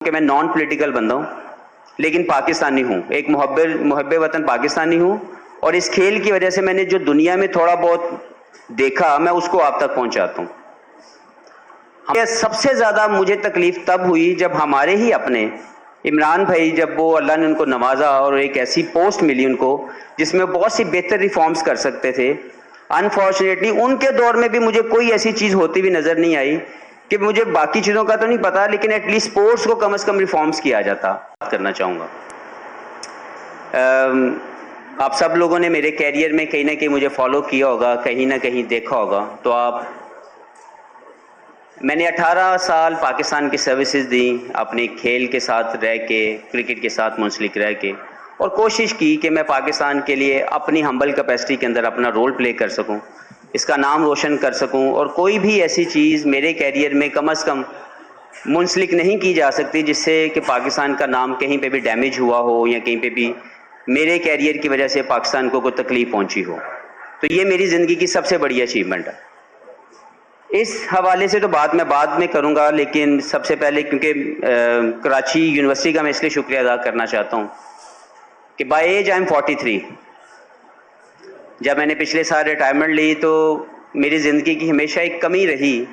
کہ میں non political بندہ ہوں لیکن پاکستانی ہوں, ایک محب وطن پاکستانی ہوں, اور اس کھیل کی وجہ سے میں نے جو دنیا میں تھوڑا بہت دیکھا میں اس کو آپ تک پہنچاتا ہوں. سب سے زیادہ مجھے تکلیف تب ہوئی جب ہمارے ہی اپنے عمران بھائی, جب وہ اللہ نے ان کو نوازا اور ایک ایسی پوسٹ ملی ان کو جس میں بہت سی بہتر ریفارمز کر سکتے تھے. انفارچونیٹلی ان کے دور میں بھی مجھے کوئی ایسی چیز ہوتی بھی نظر نہیں آئی کہ مجھے باقی چیزوں کا تو نہیں پتا لیکن ایٹ لیسٹ اسپورٹس کو کم از کم ریفارمز کیا جاتا. بات کرنا چاہوں گا, آپ سب لوگوں نے میرے کیریئر میں کہیں نہ کہیں مجھے فالو کیا ہوگا, کہیں نہ کہیں دیکھا ہوگا. تو میں نے 18 سال پاکستان کی سروسز دیں اپنے کھیل کے ساتھ رہ کے, کرکٹ کے ساتھ منسلک رہ کے, اور کوشش کی کہ میں پاکستان کے لیے اپنی ہمبل کیپیسٹی کے اندر اپنا رول پلے کر سکوں, اس کا نام روشن کر سکوں, اور کوئی بھی ایسی چیز میرے کیریئر میں کم از کم منسلک نہیں کی جا سکتی جس سے کہ پاکستان کا نام کہیں پہ بھی ڈیمیج ہوا ہو یا کہیں پہ بھی میرے کیریئر کی وجہ سے پاکستان کو کوئی تکلیف پہنچی ہو. تو یہ میری زندگی کی سب سے بڑی اچیومنٹ ہے. اس حوالے سے تو بات میں بعد میں کروں گا, لیکن سب سے پہلے کیونکہ کراچی یونیورسٹی کا میں اس لیے شکریہ ادا کرنا چاہتا ہوں کہ بائی ایج آئی ایم 43. جب میں نے پچھلے سال ریٹائرمنٹ لی تو میری زندگی کی ہمیشہ ایک کمی رہی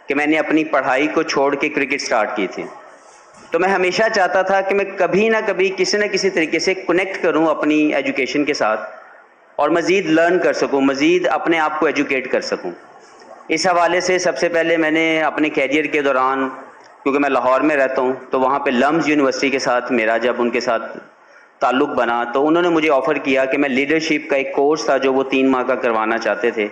کہ میں نے اپنی پڑھائی کو چھوڑ کے کرکٹ سٹارٹ کی تھی. تو میں ہمیشہ چاہتا تھا کہ میں کبھی نہ کبھی کسی نہ کسی طریقے سے کنیکٹ کروں اپنی ایجوکیشن کے ساتھ اور مزید لرن کر سکوں, مزید اپنے آپ کو ایجوکیٹ کر سکوں. اس حوالے سے سب سے پہلے میں نے اپنے کیریئر کے دوران, کیونکہ میں لاہور میں رہتا ہوں, تو وہاں پہ لمز یونیورسٹی کے ساتھ میرا جب ان کے ساتھ تعلق بنا تو انہوں نے مجھے آفر کیا کہ میں لیڈرشپ کا ایک کورس تھا جو وہ 3 ماہ کا کروانا چاہتے تھے.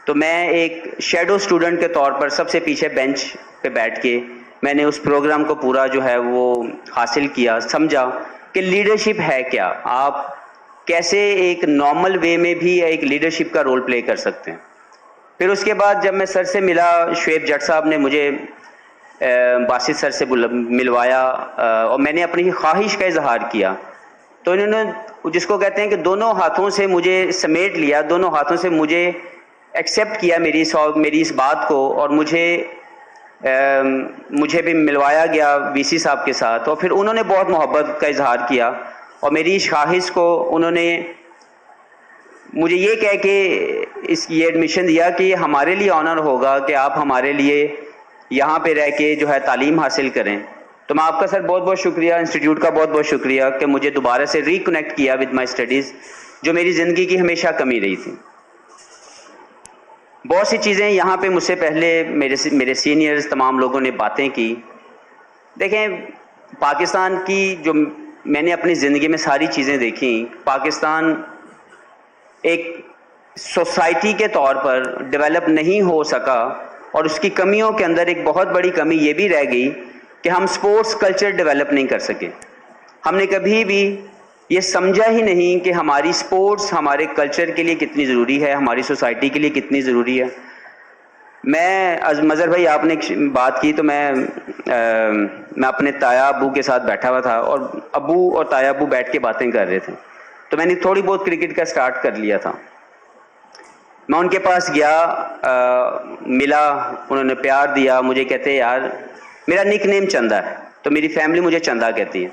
تو میں ایک شیڈو اسٹوڈنٹ کے طور پر سب سے پیچھے بینچ پہ بیٹھ کے میں نے اس پروگرام کو پورا جو ہے وہ حاصل کیا, سمجھا کہ لیڈرشپ ہے کیا, آپ کیسے ایک نارمل وے میں بھی ایک لیڈرشپ کا رول پلے کر سکتے ہیں. پھر اس کے بعد جب میں سر سے ملا, شعیب جٹ صاحب نے مجھے باسط سر سے ملوایا اور میں نے اپنی خواہش کا اظہار کیا تو انہوں نے, جس کو کہتے ہیں کہ دونوں ہاتھوں سے مجھے سمیٹ لیا, دونوں ہاتھوں سے مجھے ایکسیپٹ کیا میری اس بات کو, اور مجھے بھی ملوایا گیا وی سی صاحب کے ساتھ. اور پھر انہوں نے بہت محبت کا اظہار کیا اور میری اس خواہش کو انہوں نے مجھے یہ کہہ کے یہ ایڈمیشن دیا کہ یہ ہمارے لیے آنر ہوگا کہ آپ ہمارے لیے یہاں پہ رہ کے جو ہے تعلیم حاصل کریں. تو میں آپ کا سر بہت بہت شکریہ, انسٹیٹیوٹ کا بہت بہت شکریہ کہ مجھے دوبارہ سے ریکنیکٹ کیا ود مائی اسٹڈیز, جو میری زندگی کی ہمیشہ کمی رہی تھی. بہت سی چیزیں یہاں پہ مجھ سے پہلے میرے سینئرز تمام لوگوں نے باتیں کی. دیکھیں, پاکستان کی جو میں نے اپنی زندگی میں ساری چیزیں دیکھیں, پاکستان ایک سوسائٹی کے طور پر ڈیولپ نہیں ہو سکا, اور اس کی کمیوں کے اندر ایک بہت بڑی کمی یہ بھی رہ گئی کہ ہم سپورٹس کلچر ڈیولپ نہیں کر سکے. ہم نے کبھی بھی یہ سمجھا ہی نہیں کہ ہماری سپورٹس ہمارے کلچر کے لیے کتنی ضروری ہے, ہماری سوسائٹی کے لیے کتنی ضروری ہے. میں مظہر بھائی آپ نے بات کی تو میں اپنے تایا ابو کے ساتھ بیٹھا ہوا تھا اور ابو اور تایا ابو بیٹھ کے باتیں کر رہے تھے, تو میں نے تھوڑی بہت کرکٹ کا سٹارٹ کر لیا تھا. میں ان کے پاس گیا, ملا, انہوں نے پیار دیا, مجھے کہتے یار میرا نک نیم چندہ ہے, تو میری فیملی مجھے چندہ کہتی ہے.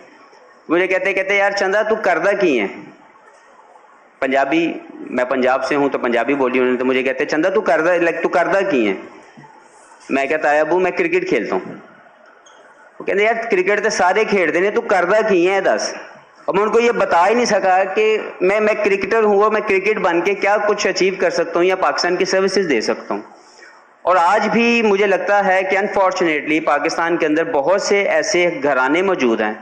مجھے کہتے یار چندہ تو کردہ کی ہے, پنجابی, میں پنجاب سے ہوں تو پنجابی بولی انہوں نے, تو مجھے کہتے چندہ تو کردہ کی ہے. میں کہتا ہے ابو میں کرکٹ کھیلتا ہوں. وہ کہتے یار کرکٹ تو سارے کھیلتے ہیں, تو کردہ کی ہے دس. اور میں ان کو یہ بتا ہی نہیں سکا کہ میں کرکٹر ہوں اور میں کرکٹ بن کے کیا کچھ اچیو کر سکتا ہوں یا پاکستان کی سروسز دے سکتا ہوں. اور آج بھی مجھے لگتا ہے کہ انفارچونیٹلی پاکستان کے اندر بہت سے ایسے گھرانے موجود ہیں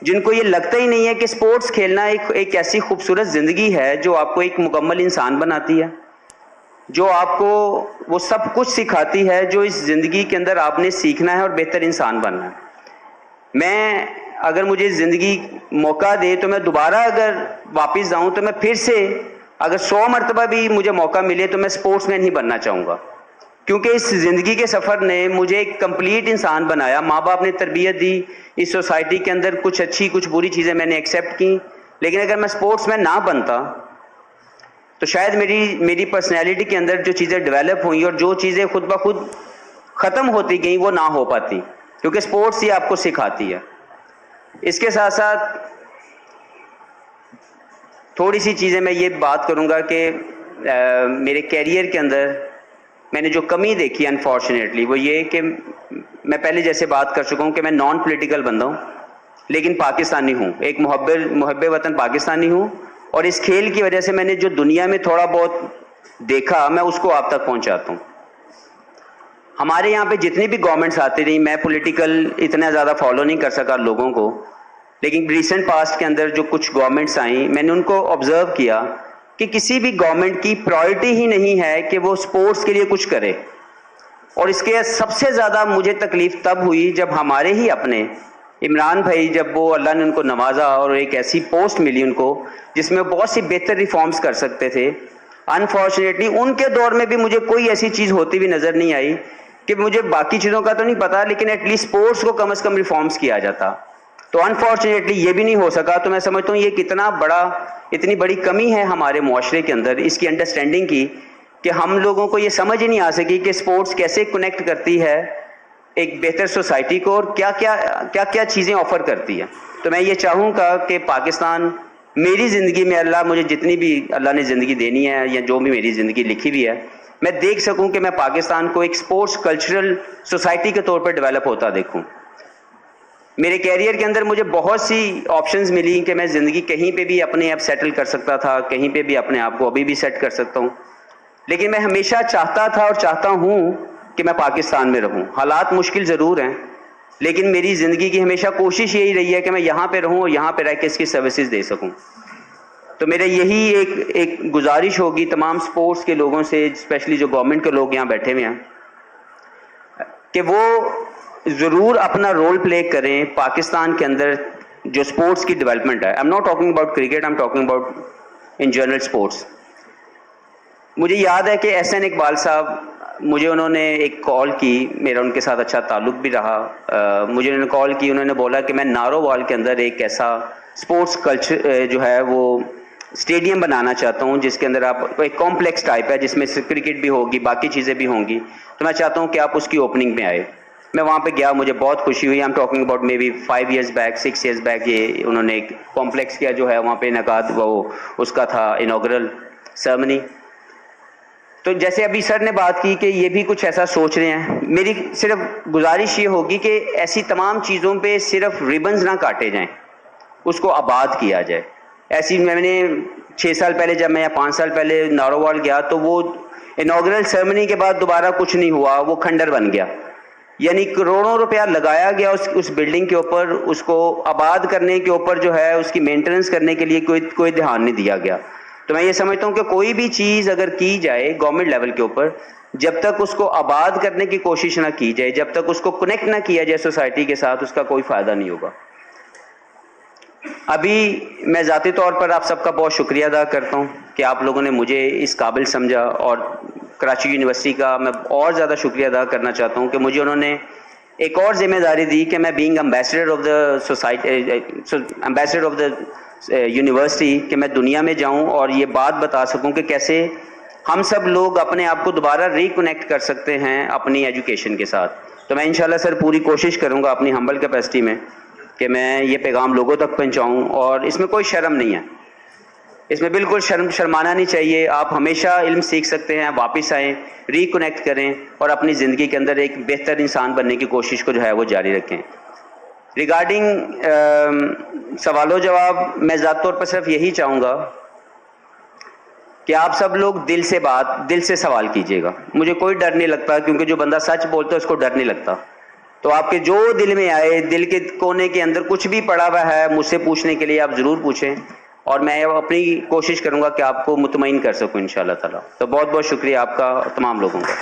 جن کو یہ لگتا ہی نہیں ہے کہ سپورٹس کھیلنا ایک ایسی خوبصورت زندگی ہے جو آپ کو ایک مکمل انسان بناتی ہے, جو آپ کو وہ سب کچھ سکھاتی ہے جو اس زندگی کے اندر آپ نے سیکھنا ہے اور بہتر انسان بننا ہے. میں اگر مجھے زندگی موقع دے تو میں دوبارہ اگر واپس جاؤں تو میں پھر سے اگر 100 مرتبہ بھی مجھے موقع ملے تو میں سپورٹس مین ہی بننا چاہوں گا, کیونکہ اس زندگی کے سفر نے مجھے ایک کمپلیٹ انسان بنایا. ماں باپ نے تربیت دی, اس سوسائٹی کے اندر کچھ اچھی کچھ بری چیزیں میں نے ایکسیپٹ کی, لیکن اگر میں سپورٹس مین نہ بنتا تو شاید میری پرسنالٹی کے اندر جو چیزیں ڈیولپ ہوئیں اور جو چیزیں خود بخود ختم ہوتی گئیں وہ نہ ہو پاتی. کیونکہ اسپورٹس یہ آپ کو سکھاتی ہے. اس کے ساتھ ساتھ تھوڑی سی چیزیں میں یہ بات کروں گا کہ میرے کیریئر کے اندر میں نے جو کمی دیکھی انفارچونیٹلی وہ یہ کہ میں پہلے جیسے بات کر چکا ہوں کہ میں نان پولیٹیکل بندہ ہوں لیکن پاکستانی ہوں, ایک محب وطن پاکستانی ہوں, اور اس کھیل کی وجہ سے میں نے جو دنیا میں تھوڑا بہت دیکھا میں اس کو آپ تک پہنچاتا ہوں. ہمارے یہاں پہ جتنی بھی گورنمنٹس آتی رہی, میں پولیٹیکل اتنا زیادہ فالو نہیں کر سکا لوگوں کو, لیکن ریسنٹ پاسٹ کے اندر جو کچھ گورنمنٹس آئیں میں نے ان کو آبزرو کیا کہ کسی بھی گورنمنٹ کی پرائرٹی ہی نہیں ہے کہ وہ سپورٹس کے لیے کچھ کرے. اور اس کے سب سے زیادہ مجھے تکلیف تب ہوئی جب ہمارے ہی اپنے عمران بھائی, جب وہ اللہ نے ان کو نوازا اور ایک ایسی پوسٹ ملی ان کو جس میں بہت سی بہتر ریفارمز کر سکتے تھے, انفارچونیٹلی ان کے دور میں بھی مجھے کوئی ایسی چیز ہوتی ہوئی نظر نہیں آئی کہ مجھے باقی چیزوں کا تو نہیں پتا لیکن ایٹ لیسٹ اسپورٹس کو کم از کم ریفارمز کیا جاتا. تو انفارچونیٹلی یہ بھی نہیں ہو سکا. تو میں سمجھتا ہوں یہ کتنا اتنی بڑی کمی ہے ہمارے معاشرے کے اندر اس کی انڈرسٹینڈنگ کی کہ ہم لوگوں کو یہ سمجھ ہی نہیں آ سکی کہ اسپورٹس کیسے کنیکٹ کرتی ہے ایک بہتر سوسائٹی کو اور کیا کیا چیزیں آفر کرتی ہے. تو میں یہ چاہوں گا کہ پاکستان میری زندگی میں اللہ مجھے جتنی بھی اللہ نے زندگی دینی ہے یا جو بھی میری زندگی لکھی ہوئی ہے میں دیکھ سکوں کہ میں پاکستان کو ایک اسپورٹس کلچرل سوسائٹی کے طور پر ڈیولپ ہوتا دیکھوں. میرے کیریئر کے اندر مجھے بہت سی آپشنز ملی کہ میں زندگی کہیں پہ بھی اپنے آپ سیٹل کر سکتا تھا, کہیں پہ بھی اپنے آپ کو ابھی بھی سیٹ کر سکتا ہوں, لیکن میں ہمیشہ چاہتا تھا اور چاہتا ہوں کہ میں پاکستان میں رہوں. حالات مشکل ضرور ہیں لیکن میری زندگی کی ہمیشہ کوشش یہی رہی ہے کہ میں یہاں پہ رہوں اور یہاں پہ رہ کے اس کی سروسز دے سکوں. تو میرے یہی ایک گزارش ہوگی تمام سپورٹس کے لوگوں سے, اسپیشلی جو گورنمنٹ کے لوگ یہاں بیٹھے ہوئے ہیں, کہ وہ ضرور اپنا رول پلے کریں پاکستان کے اندر جو سپورٹس کی ڈیولپمنٹ ہے. I am not talking about cricket, I am talking about in general sports. مجھے یاد ہے کہ ایس این اقبال صاحب مجھے انہوں نے ایک کال کی, میرا ان کے ساتھ اچھا تعلق بھی رہا, مجھے انہوں نے کال کی, انہوں نے بولا کہ میں نارووال کے اندر ایک ایسا سپورٹس کلچر جو ہے وہ اسٹیڈیم بنانا چاہتا ہوں جس کے اندر آپ ایک کمپلیکس ٹائپ ہے جس میں کرکٹ بھی ہوگی باقی چیزیں بھی ہوں گی, تو میں چاہتا ہوں کہ آپ اس کی اوپننگ میں آئے. میں وہاں پہ گیا, مجھے بہت خوشی ہوئی. I am talking about maybe 5 years back 6 years back یہ انہوں نے ایک کمپلیکس کیا جو ہے وہاں پہ انعقاد وہ اس کا تھا انوگرل سرمنی. تو جیسے ابھی سر نے بات کی کہ یہ بھی کچھ ایسا سوچ رہے ہیں, میری صرف گزارش یہ ہوگی کہ ایسی تمام چیزوں پہ صرف ریبنز نہ کاٹے جائیں, اس کو آباد کیا جائے. ایسی میں نے 6 سال پہلے جب میں یا 5 سال پہلے نارووال گیا تو وہ انوگرل سرمنی کے بعد دوبارہ کچھ نہیں ہوا, وہ کھنڈر بن گیا. یعنی کروڑوں روپیہ لگایا گیا اس بلڈنگ کے اوپر, اس کو آباد کرنے کے اوپر جو ہے اس کی مینٹیننس کرنے کے لیے کوئی دھیان نہیں دیا گیا. تو میں یہ سمجھتا ہوں کہ کوئی بھی چیز اگر کی جائے گورنمنٹ لیول کے اوپر, جب تک اس کو آباد کرنے کی کوشش نہ کی جائے, جب تک اس کو کنیکٹ نہ کیا جائے سوسائٹی کے ساتھ, اس کا کوئی فائدہ نہیں ہوگا. ابھی میں ذاتی طور پر آپ سب کا بہت شکریہ ادا کرتا ہوں کہ آپ لوگوں نے مجھے اس قابل سمجھا, اور کراچی یونیورسٹی کا میں اور زیادہ شکریہ ادا کرنا چاہتا ہوں کہ مجھے انہوں نے ایک اور ذمہ داری دی کہ میں being ambassador of the society, ambassador of the university, کہ میں دنیا میں جاؤں اور یہ بات بتا سکوں کہ کیسے ہم سب لوگ اپنے آپ کو دوبارہ ریکنیکٹ کر سکتے ہیں اپنی ایجوکیشن کے ساتھ. تو میں انشاءاللہ سر پوری کوشش کروں گا اپنی ہمبل کیپیسٹی میں کہ میں یہ پیغام لوگوں تک پہنچاؤں, اور اس میں کوئی شرم نہیں ہے, اس میں بالکل شرمانا نہیں چاہیے. آپ ہمیشہ علم سیکھ سکتے ہیں, واپس آئیں, ریکنیکٹ کریں اور اپنی زندگی کے اندر ایک بہتر انسان بننے کی کوشش کو جو ہے وہ جاری رکھیں. ریگارڈنگ سوال و جواب میں ذات طور پر صرف یہی چاہوں گا کہ آپ سب لوگ دل سے سوال کیجیے گا. مجھے کوئی ڈر نہیں لگتا, کیونکہ جو بندہ سچ بولتا ہے اس کو ڈر نہیں لگتا. تو آپ کے جو دل میں آئے, دل کے کونے کے اندر کچھ بھی پڑا ہوا ہے مجھ سے پوچھنے کے لیے آپ ضرور پوچھیں, اور میں اپنی کوشش کروں گا کہ آپ کو مطمئن کر سکوں انشاءاللہ تعالی. تو بہت بہت شکریہ آپ کا تمام لوگوں کا.